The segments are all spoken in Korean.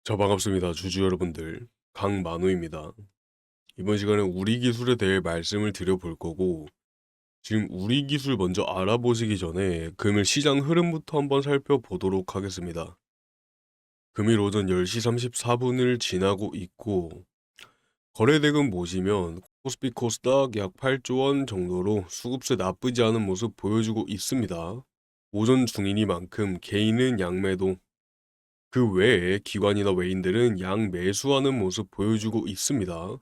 반갑습니다. 주주 여러분들. 강만우입니다. 이번 시간에 우리 기술에 대해 말씀을 드려볼 거고, 지금 우리 기술 먼저 알아보시기 전에 금일 시장 흐름부터 한번 살펴보도록 하겠습니다. 금일 오전 10시 34분을 지나고 있고, 거래대금 보시면 코스피 코스닥 약 8조 원 정도로 수급세 나쁘지 않은 모습 보여주고 있습니다. 오전 중이니만큼 개인은 양매도, 그 외에 기관이나 외인들은 양매수하는 모습 보여주고 있습니다.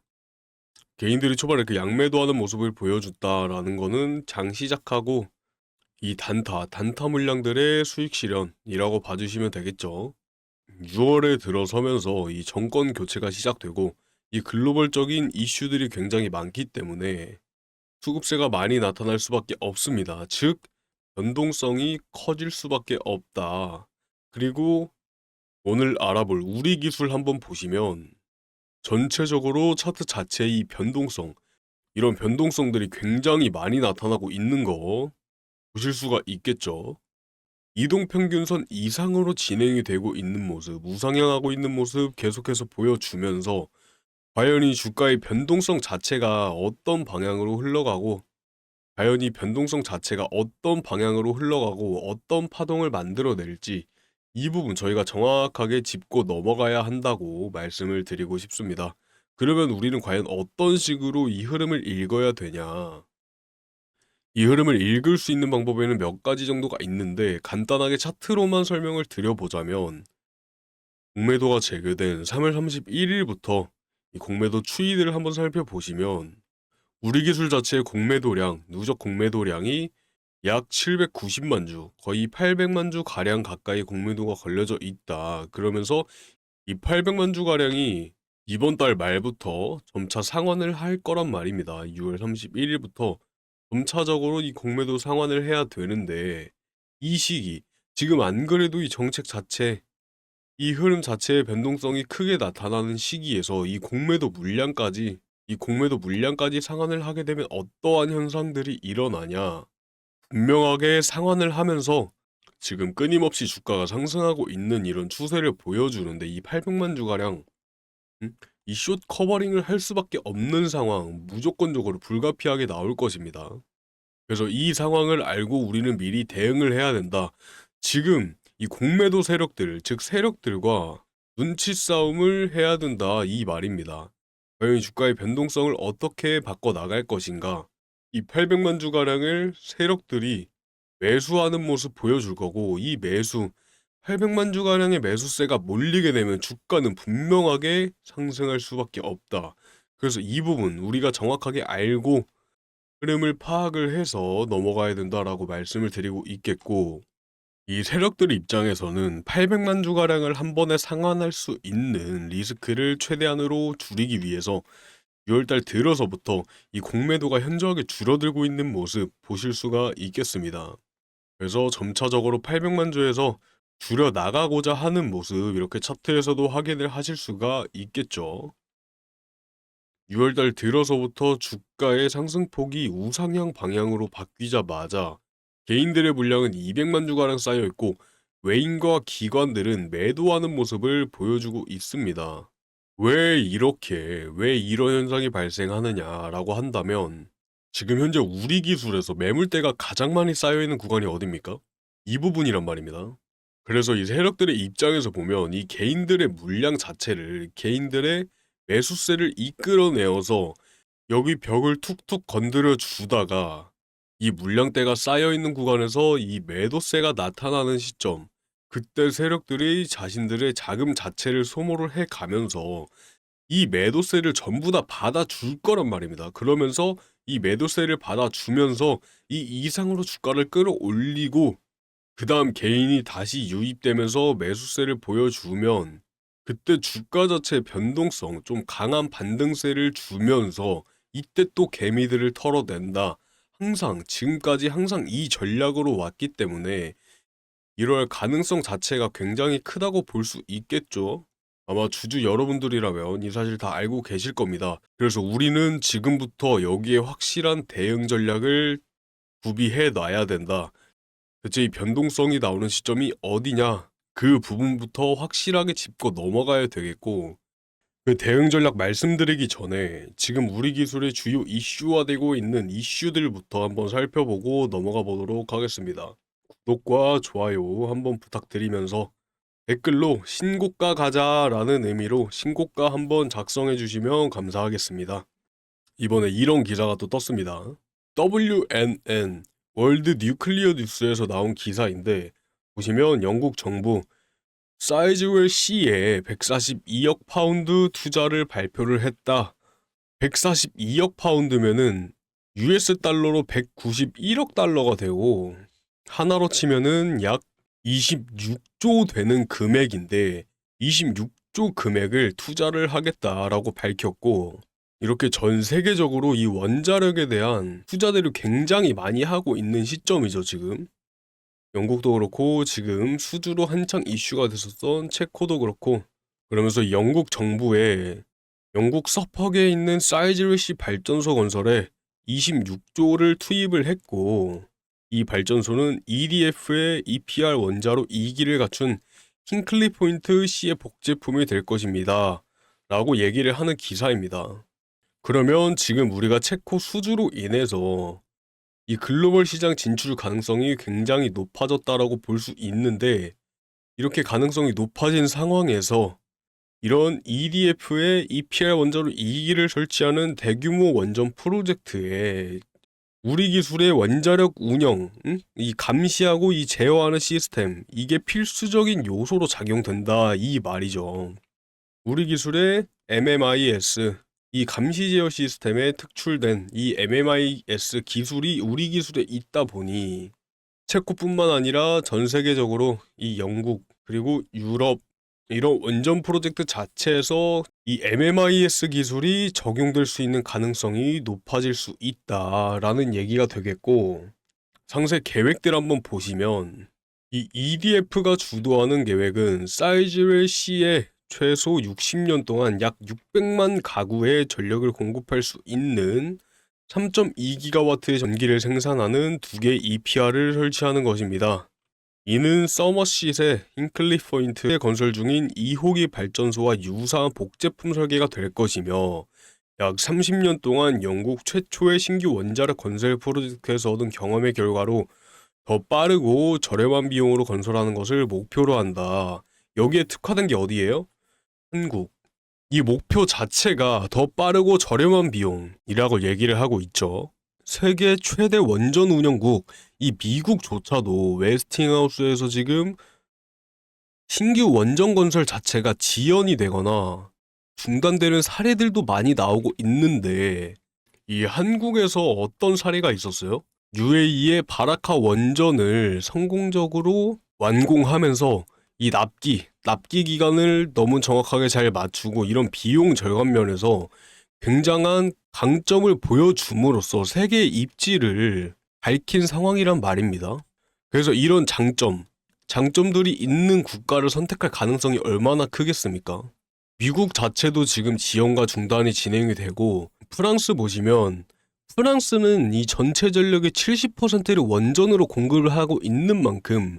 개인들이 초반에 그 양매도하는 모습을 보여줬다라는 거는 장 시작하고 이 단타 물량들의 수익 실현이라고 봐주시면 되겠죠. 6월에 들어서면서 이 정권 교체가 시작되고 이 글로벌적인 이슈들이 굉장히 많기 때문에 수급세가 많이 나타날 수밖에 없습니다. 즉, 변동성이 커질 수밖에 없다. 그리고 오늘 알아볼 우리 기술 한번 보시면 전체적으로 차트 자체의 이 변동성, 이런 변동성들이 굉장히 많이 나타나고 있는 거 보실 수가 있겠죠. 이동평균선 이상으로 진행이 되고 있는 모습, 우상향하고 있는 모습 계속해서 보여주면서 과연 이 주가의 변동성 자체가 어떤 방향으로 흘러가고, 과연 이 변동성 자체가 어떤 방향으로 흘러가고 어떤 파동을 만들어낼지, 이 부분 저희가 정확하게 짚고 넘어가야 한다고 말씀을 드리고 싶습니다. 그러면 우리는 과연 어떤 식으로 이 흐름을 읽어야 되냐? 이 흐름을 읽을 수 있는 방법에는 몇 가지 정도가 있는데, 간단하게 차트로만 설명을 드려보자면 공매도가 재개된 3월 31일부터 이 공매도 추이들을 한번 살펴보시면 우리 기술 자체의 공매도량, 누적 공매도량이 약 790만 주, 거의 800만 주 가량 가까이 공매도가 걸려져 있다. 그러면서 이 800만 주 가량이 이번 달 말부터 점차 상환을 할 거란 말입니다. 6월 31일부터 점차적으로 이 공매도 상환을 해야 되는데, 이 시기, 지금 안 그래도 이 정책 자체, 이 흐름 자체의 변동성이 크게 나타나는 시기에서 이 공매도 물량까지 상환을 하게 되면 어떠한 현상들이 일어나냐? 분명하게 상환을 하면서 지금 끊임없이 주가가 상승하고 있는 이런 추세를 보여주는데, 이 800만 주가량 이 숏 커버링을 할 수밖에 없는 상황, 무조건적으로 불가피하게 나올 것입니다. 그래서 이 상황을 알고 우리는 미리 대응을 해야 된다. 지금 이 공매도 세력들, 즉 세력들과 눈치 싸움을 해야 된다, 이 말입니다. 과연 이 주가의 변동성을 어떻게 바꿔 나갈 것인가? 이 800만 주가량을 세력들이 매수하는 모습 보여줄 거고, 이 매수 800만 주가량의 매수세가 몰리게 되면 주가는 분명하게 상승할 수밖에 없다. 그래서 이 부분 우리가 정확하게 알고 흐름을 파악을 해서 넘어가야 된다라고 말씀을 드리고 있겠고, 이 세력들 입장에서는 800만 주가량을 한 번에 상환할 수 있는 리스크를 최대한으로 줄이기 위해서 6월달 들어서부터 이 공매도가 현저하게 줄어들고 있는 모습 보실 수가 있겠습니다. 그래서 점차적으로 800만 주에서 줄여 나가고자 하는 모습, 이렇게 차트에서도 확인을 하실 수가 있겠죠. 6월달 들어서부터 주가의 상승폭이 우상향 방향으로 바뀌자마자 개인들의 물량은 200만 주가량 쌓여 있고, 외인과 기관들은 매도하는 모습을 보여주고 있습니다. 왜 이런 현상이 발생하느냐라고 한다면, 지금 현재 우리 기술에서 매물대가 가장 많이 쌓여 있는 구간이 어딥니까? 이 부분이란 말입니다. 그래서 이 세력들의 입장에서 보면 이 개인들의 물량 자체를, 개인들의 매수세를 이끌어내어서 여기 벽을 툭툭 건드려 주다가 이 물량대가 쌓여 있는 구간에서 이 매도세가 나타나는 시점, 그때 세력들이 자신들의 자금 자체를 소모를 해 가면서 이 매도세를 전부 다 받아줄 거란 말입니다. 그러면서 이 매도세를 받아주면서 이 이상으로 주가를 끌어올리고, 그다음 개인이 다시 유입되면서 매수세를 보여주면 그때 주가 자체의 변동성, 좀 강한 반등세를 주면서 이때 또 개미들을 털어낸다. 지금까지 항상 이 전략으로 왔기 때문에 이럴 가능성 자체가 굉장히 크다고 볼 수 있겠죠. 아마 주주 여러분들이라면 이 사실 다 알고 계실 겁니다. 그래서 우리는 지금부터 여기에 확실한 대응 전략을 구비해 놔야 된다. 대체 이 변동성이 나오는 시점이 어디냐? 그 부분부터 확실하게 짚고 넘어가야 되겠고, 그 대응 전략 말씀드리기 전에 지금 우리 기술의 주요 이슈화되고 있는 이슈들부터 한번 살펴보고 넘어가 보도록 하겠습니다. 구독과 좋아요 한번 부탁드리면서 댓글로 신고가 가자라는 의미로 신고가 한번 작성해 주시면 감사하겠습니다. 이번에 이런 기사가 또 떴습니다. WNN 월드 뉴클리어 뉴스에서 나온 기사인데, 보시면 영국 정부 사이즈웰 C에 142억 파운드 투자를 발표를 했다. 142억 파운드면은 US 달러로 191억 달러가 되고, 하나로 치면은 약 26조 되는 금액인데 26조 금액을 투자를 하겠다라고 밝혔고, 이렇게 전 세계적으로 이 원자력에 대한 투자들을 굉장히 많이 하고 있는 시점이죠, 지금. 영국도 그렇고 지금 수주로 한창 이슈가 됐었던 체코도 그렇고, 그러면서 영국 정부에 영국 서퍽에 있는 사이즈웰시 발전소 건설에 26조를 투입을 했고, 이 발전소는 EDF의 EPR 원자로 2기를 갖춘 힌클리 포인트 C의 복제품이 될 것입니다 라고 얘기를 하는 기사입니다. 그러면 지금 우리가 체코 수주로 인해서 이 글로벌 시장 진출 가능성이 굉장히 높아졌다라고 볼 수 있는데, 이렇게 가능성이 높아진 상황에서 이런 EDF의 EPR 원자로 2기를 설치하는 대규모 원전 프로젝트에 우리 기술의 원자력 운영, 이 감시하고 이 제어하는 시스템, 이게 필수적인 요소로 작용된다, 이 말이죠. 우리 기술의 MMIS, 이 감시 제어 시스템에 특출된 이 MMIS 기술이 우리 기술에 있다 보니 체코뿐만 아니라 전 세계적으로 이 영국 그리고 유럽 이런 원전 프로젝트 자체에서 이 MMIS 기술이 적용될 수 있는 가능성이 높아질 수 있다라는 얘기가 되겠고, 상세 계획들 한번 보시면 이 EDF가 주도하는 계획은 사이즈웰 C에 최소 60년 동안 약 600만 가구에 전력을 공급할 수 있는 3.2기가와트의 전기를 생산하는 2개의 EPR을 설치하는 것입니다. 이는 서머시트의 힌클리 포인트에 건설 중인 2호기 발전소와 유사한 복제품 설계가 될 것이며, 약 30년 동안 영국 최초의 신규 원자력 건설 프로젝트에서 얻은 경험의 결과로 더 빠르고 저렴한 비용으로 건설하는 것을 목표로 한다. 여기에 특화된 게 어디예요? 한국. 이 목표 자체가 더 빠르고 저렴한 비용이라고 얘기를 하고 있죠. 세계 최대 원전 운영국, 이 미국조차도 웨스팅하우스에서 지금 신규 원전 건설 자체가 지연이 되거나 중단되는 사례들도 많이 나오고 있는데, 이 한국에서 어떤 사례가 있었어요? UAE의 바라카 원전을 성공적으로 완공하면서 이 납기 기간을 너무 정확하게 잘 맞추고 이런 비용 절감 면에서 굉장한 강점을 보여줌으로써 세계의 입지를 밝힌 상황이란 말입니다. 그래서 이런 장점들이 있는 국가를 선택할 가능성이 얼마나 크겠습니까? 미국 자체도 지금 지연과 중단이 진행이 되고, 프랑스 보시면 프랑스는 이 전체 전력의 70%를 원전으로 공급을 하고 있는 만큼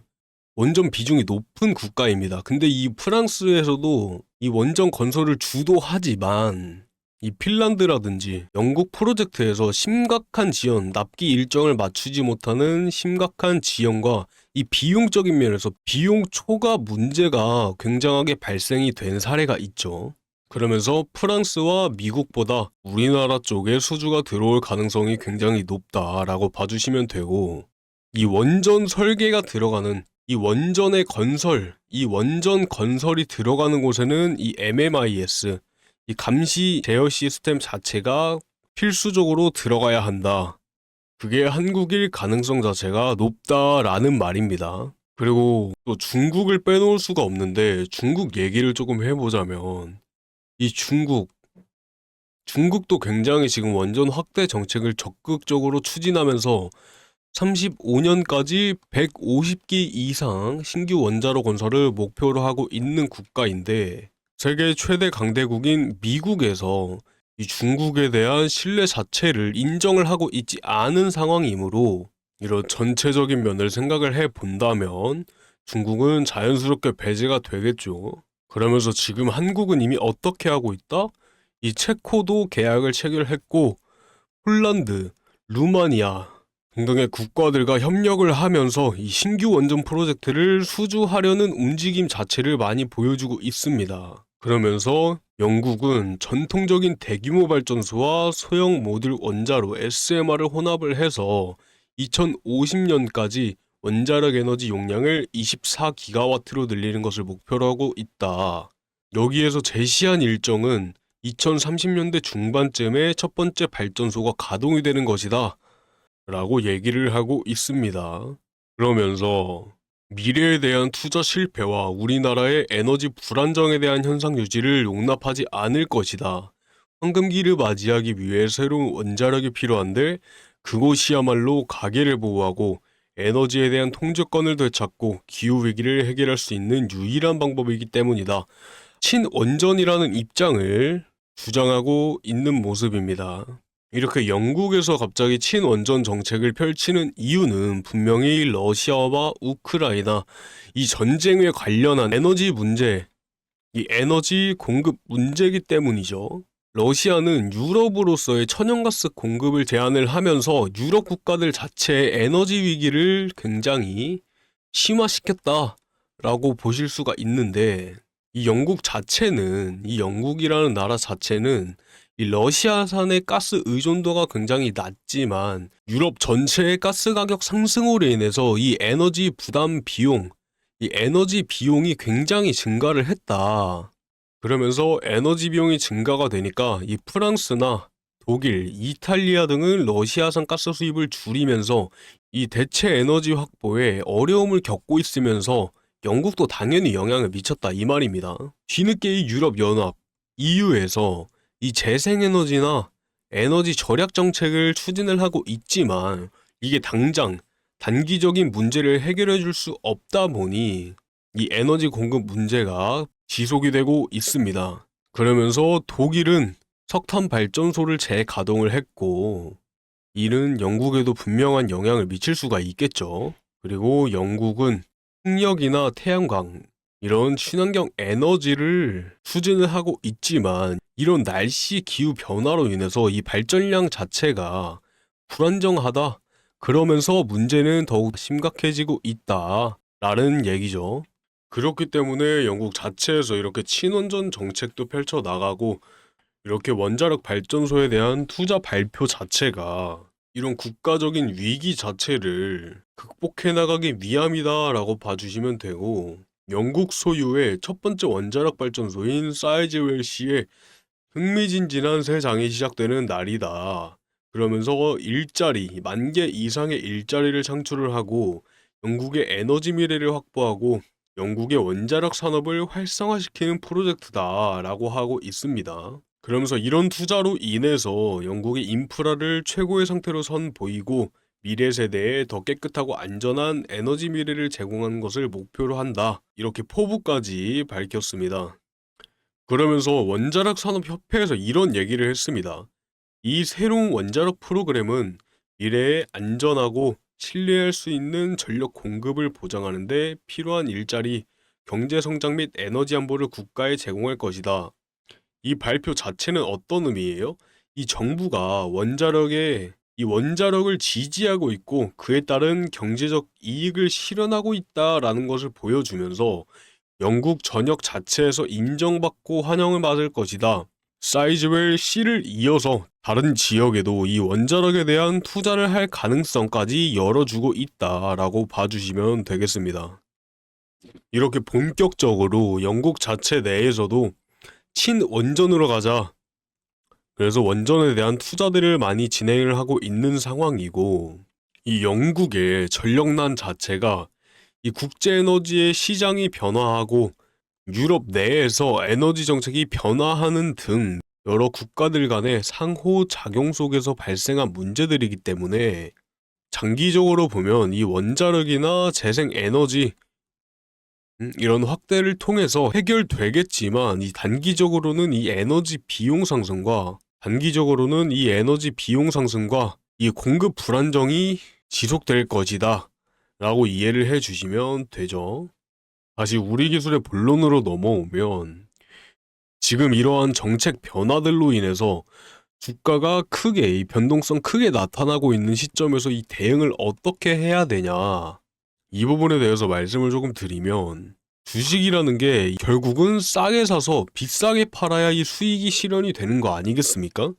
원전 비중이 높은 국가입니다. 근데 이 프랑스에서도 이 원전 건설을 주도하지만 이 핀란드라든지 영국 프로젝트에서 심각한 지연, 납기 일정을 맞추지 못하는 심각한 지연과 이 비용적인 면에서 비용 초과 문제가 굉장하게 발생이 된 사례가 있죠. 그러면서 프랑스와 미국보다 우리나라 쪽에 수주가 들어올 가능성이 굉장히 높다라고 봐주시면 되고, 이 원전 설계가 들어가는 이 원전의 건설, 이 원전 건설이 들어가는 곳에는 이 MMIS, 이 감시 제어 시스템 자체가 필수적으로 들어가야 한다. 그게 한국일 가능성 자체가 높다라는 말입니다. 그리고 또 중국을 빼놓을 수가 없는데, 중국 얘기를 조금 해보자면 이 중국도 굉장히 지금 원전 확대 정책을 적극적으로 추진하면서 35년까지 150기 이상 신규 원자로 건설을 목표로 하고 있는 국가인데, 세계 최대 강대국인 미국에서 이 중국에 대한 신뢰 자체를 인정을 하고 있지 않은 상황이므로, 이런 전체적인 면을 생각을 해본다면 중국은 자연스럽게 배제가 되겠죠. 그러면서 지금 한국은 이미 어떻게 하고 있다? 이 체코도 계약을 체결했고 폴란드, 루마니아 등등의 국가들과 협력을 하면서 이 신규 원전 프로젝트를 수주하려는 움직임 자체를 많이 보여주고 있습니다. 그러면서 영국은 전통적인 대규모 발전소와 소형 모듈 원자로 SMR을 혼합을 해서 2050년까지 원자력 에너지 용량을 24기가와트로 늘리는 것을 목표로 하고 있다. 여기에서 제시한 일정은 2030년대 중반쯤에 첫 번째 발전소가 가동이 되는 것이다 라고 얘기를 하고 있습니다. 그러면서 미래에 대한 투자 실패와 우리나라의 에너지 불안정에 대한 현상 유지를 용납하지 않을 것이다. 황금기를 맞이하기 위해 새로운 원자력이 필요한데 그곳이야말로 가계를 보호하고 에너지에 대한 통제권을 되찾고 기후위기를 해결할 수 있는 유일한 방법이기 때문이다. 친원전이라는 입장을 주장하고 있는 모습입니다. 이렇게 영국에서 갑자기 친원전 정책을 펼치는 이유는 분명히 러시아와 우크라이나 이 전쟁에 관련한 에너지 문제, 이 에너지 공급 문제이기 때문이죠. 러시아는 유럽으로서의 천연가스 공급을 제한을 하면서 유럽 국가들 자체의 에너지 위기를 굉장히 심화시켰다라고 보실 수가 있는데 이 영국이라는 나라 자체는 이 러시아산의 가스 의존도가 굉장히 낮지만 유럽 전체의 가스 가격 상승으로 인해서 이 에너지 비용이 굉장히 증가를 했다. 그러면서 에너지 비용이 증가가 되니까 이 프랑스나 독일, 이탈리아 등은 러시아산 가스 수입을 줄이면서 이 대체 에너지 확보에 어려움을 겪고 있으면서 영국도 당연히 영향을 미쳤다 이 말입니다. 뒤늦게 이 유럽연합, EU에서 이 재생에너지나 에너지 절약 정책을 추진을 하고 있지만 이게 당장 단기적인 문제를 해결해 줄 수 없다 보니 이 에너지 공급 문제가 지속이 되고 있습니다. 그러면서 독일은 석탄 발전소를 재가동을 했고 이는 영국에도 분명한 영향을 미칠 수가 있겠죠. 그리고 영국은 풍력이나 태양광 이런 친환경 에너지를 추진을 하고 있지만 이런 날씨 기후 변화로 인해서 이 발전량 자체가 불안정하다. 그러면서 문제는 더욱 심각해지고 있다라는 얘기죠. 그렇기 때문에 영국 자체에서 이렇게 친원전 정책도 펼쳐 나가고 이렇게 원자력 발전소에 대한 투자 발표 자체가 이런 국가적인 위기 자체를 극복해 나가기 위함이다라고 봐주시면 되고 영국 소유의 첫 번째 원자력 발전소인 사이즈웰시에 흥미진진한 새 장이 시작되는 날이다. 그러면서 10,000개 이상의 일자리를 창출을 하고 영국의 에너지 미래를 확보하고 영국의 원자력 산업을 활성화시키는 프로젝트다라고 하고 있습니다. 그러면서 이런 투자로 인해서 영국의 인프라를 최고의 상태로 선보이고 미래 세대에 더 깨끗하고 안전한 에너지 미래를 제공하는 것을 목표로 한다. 이렇게 포부까지 밝혔습니다. 그러면서 원자력 산업협회에서 이런 얘기를 했습니다. 이 새로운 원자력 프로그램은 미래에 안전하고 신뢰할 수 있는 전력 공급을 보장하는 데 필요한 일자리, 경제 성장 및 에너지 안보를 국가에 제공할 것이다. 이 발표 자체는 어떤 의미예요? 이 정부가 원자력을 지지하고 있고 그에 따른 경제적 이익을 실현하고 있다라는 것을 보여주면서 영국 전역 자체에서 인정받고 환영을 받을 것이다. 사이즈웰 C를 이어서 다른 지역에도 이 원자력에 대한 투자를 할 가능성까지 열어주고 있다라고 봐주시면 되겠습니다. 이렇게 본격적으로 영국 자체 내에서도 친원전으로 가자. 그래서 원전에 대한 투자들을 많이 진행을 하고 있는 상황이고 이 영국의 전력난 자체가 이 국제에너지의 시장이 변화하고 유럽 내에서 에너지 정책이 변화하는 등 여러 국가들 간의 상호작용 속에서 발생한 문제들이기 때문에 장기적으로 보면 이 원자력이나 재생에너지 이런 확대를 통해서 해결되겠지만 이 단기적으로는 이 에너지 비용 상승과 이 공급 불안정이 지속될 것이다 라고 이해를 해주시면 되죠. 다시 우리 기술의 본론으로 넘어오면 지금 이러한 정책 변화들로 인해서 주가가 크게 이 변동성 크게 나타나고 있는 시점에서 이 대응을 어떻게 해야 되냐, 이 부분에 대해서 말씀을 조금 드리면, 주식이라는 게 결국은 싸게 사서 비싸게 팔아야 이 수익이 실현이 되는 거 아니겠습니까?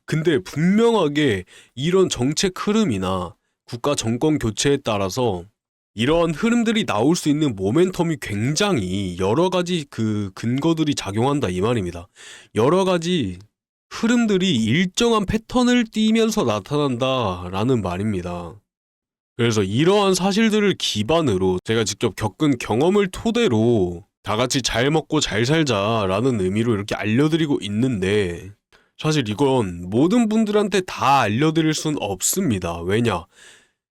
근데 분명하게 이런 정책 흐름이나 국가 정권 교체에 따라서 이러한 흐름들이 나올 수 있는 모멘텀이 굉장히 여러 가지 그 근거들이 작용한다 이 말입니다. 여러 가지 흐름들이 일정한 패턴을 띠면서 나타난다라는 말입니다. 그래서 이러한 사실들을 기반으로 제가 직접 겪은 경험을 토대로 다 같이 잘 먹고 잘 살자라는 의미로 이렇게 알려드리고 있는데, 사실 이건 모든 분들한테 다 알려드릴 순 없습니다. 왜냐?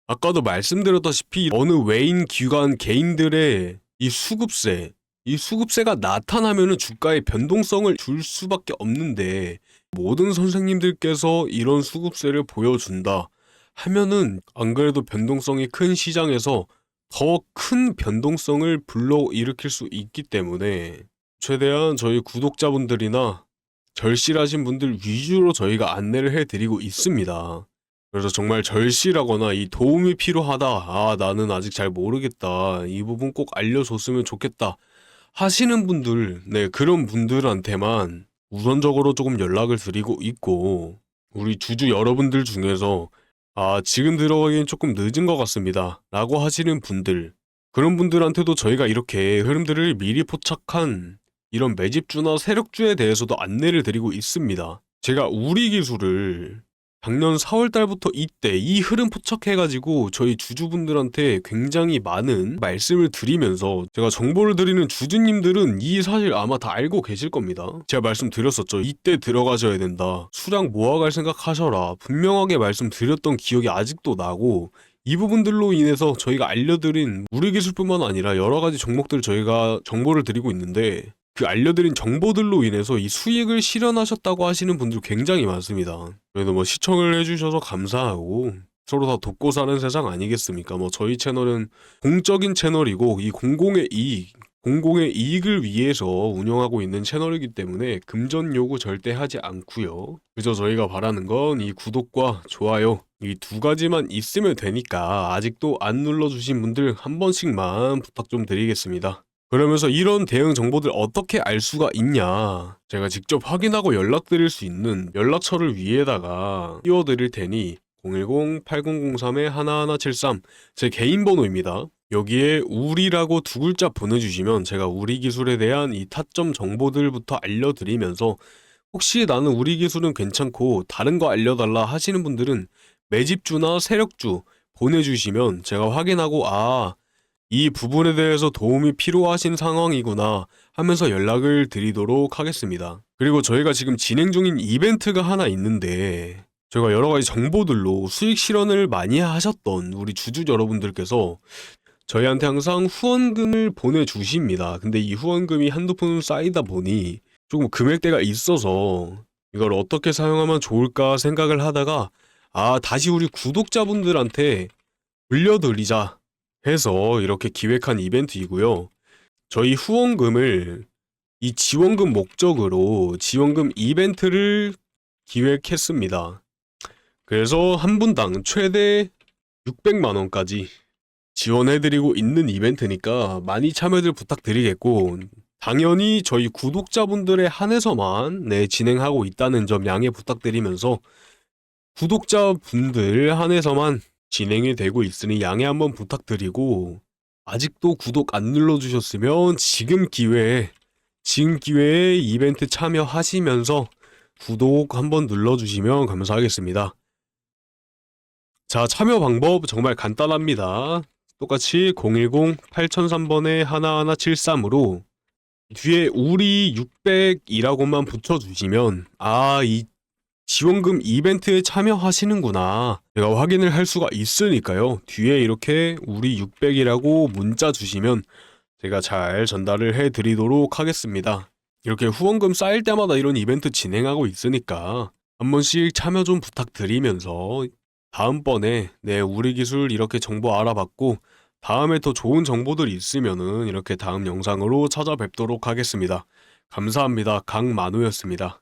아까도 말씀드렸다시피 어느 외인 기관 개인들의 이 수급세가 나타나면은 주가에 변동성을 줄 수밖에 없는데, 모든 선생님들께서 이런 수급세를 보여준다 하면은 안 그래도 변동성이 큰 시장에서 더 큰 변동성을 불러일으킬 수 있기 때문에 최대한 저희 구독자분들이나 절실하신 분들 위주로 저희가 안내를 해드리고 있습니다. 그래서 정말 절실하거나 이 도움이 필요하다, 나는 아직 잘 모르겠다, 이 부분 꼭 알려줬으면 좋겠다 하시는 분들, 네, 그런 분들한테만 우선적으로 조금 연락을 드리고 있고, 우리 주주 여러분들 중에서 지금 들어가기엔 조금 늦은 것 같습니다 라고 하시는 분들, 그런 분들한테도 저희가 이렇게 흐름들을 미리 포착한 이런 매집주나 세력주에 대해서도 안내를 드리고 있습니다. 제가 우리 기술을 작년 4월달부터 이때 이 흐름 포착해가지고 저희 주주분들한테 굉장히 많은 말씀을 드리면서, 제가 정보를 드리는 주주님들은 이 사실 아마 다 알고 계실 겁니다. 제가 말씀드렸었죠. 이때 들어가셔야 된다, 수량 모아갈 생각하셔라, 분명하게 말씀드렸던 기억이 아직도 나고, 이 부분들로 인해서 저희가 알려드린 우리 기술뿐만 아니라 여러가지 종목들 저희가 정보를 드리고 있는데, 그 알려드린 정보들로 인해서 이 수익을 실현하셨다고 하시는 분들 굉장히 많습니다. 그래도 뭐 시청을 해주셔서 감사하고, 서로 다 돕고 사는 세상 아니겠습니까? 뭐 저희 채널은 공적인 채널이고 이 공공의 이익을 위해서 운영하고 있는 채널이기 때문에 금전 요구 절대 하지 않고요. 그저 저희가 바라는 건 이 구독과 좋아요, 이 두 가지만 있으면 되니까 아직도 안 눌러주신 분들 한 번씩만 부탁 좀 드리겠습니다. 그러면서 이런 대응 정보들 어떻게 알 수가 있냐, 제가 직접 확인하고 연락드릴 수 있는 연락처를 위에다가 띄워드릴 테니 010-8003-1173 제 개인 번호입니다. 여기에 우리라고 두 글자 보내주시면 제가 우리 기술에 대한 이 타점 정보들부터 알려드리면서, 혹시 나는 우리 기술은 괜찮고 다른 거 알려달라 하시는 분들은 매집주나 세력주 보내주시면 제가 확인하고 이 부분에 대해서 도움이 필요하신 상황이구나 하면서 연락을 드리도록 하겠습니다. 그리고 저희가 지금 진행 중인 이벤트가 하나 있는데, 저희가 여러가지 정보들로 수익 실현을 많이 하셨던 우리 주주 여러분들께서 저희한테 항상 후원금을 보내주십니다. 근데 이 후원금이 한두 푼 쌓이다 보니 조금 금액대가 있어서 이걸 어떻게 사용하면 좋을까 생각을 하다가 다시 우리 구독자분들한테 물려드리자 해서 이렇게 기획한 이벤트이고요. 저희 후원금을 이 지원금 목적으로 지원금 이벤트를 기획했습니다. 그래서 한 분당 최대 600만원까지 지원해드리고 있는 이벤트니까 많이 참여들 부탁드리겠고, 당연히 저희 구독자분들에 한해서만 진행하고 있다는 점 양해 부탁드리면서, 구독자분들 한해서만 진행이 되고 있으니 양해 한번 부탁드리고, 아직도 구독 안 눌러주셨으면 지금 기회에 이벤트 참여하시면서 구독 한번 눌러주시면 감사하겠습니다. 자, 참여 방법 정말 간단합니다. 똑같이 010-8003-1173으로 뒤에 우리 600이라고만 붙여주시면 이 지원금 이벤트에 참여하시는구나 제가 확인을 할 수가 있으니까요. 뒤에 이렇게 우리 600이라고 문자 주시면 제가 잘 전달을 해드리도록 하겠습니다. 이렇게 후원금 쌓일 때마다 이런 이벤트 진행하고 있으니까 한 번씩 참여 좀 부탁드리면서, 다음번에 우리 기술 이렇게 정보 알아봤고 다음에 더 좋은 정보들이 있으면은 이렇게 다음 영상으로 찾아뵙도록 하겠습니다. 감사합니다. 강만우였습니다.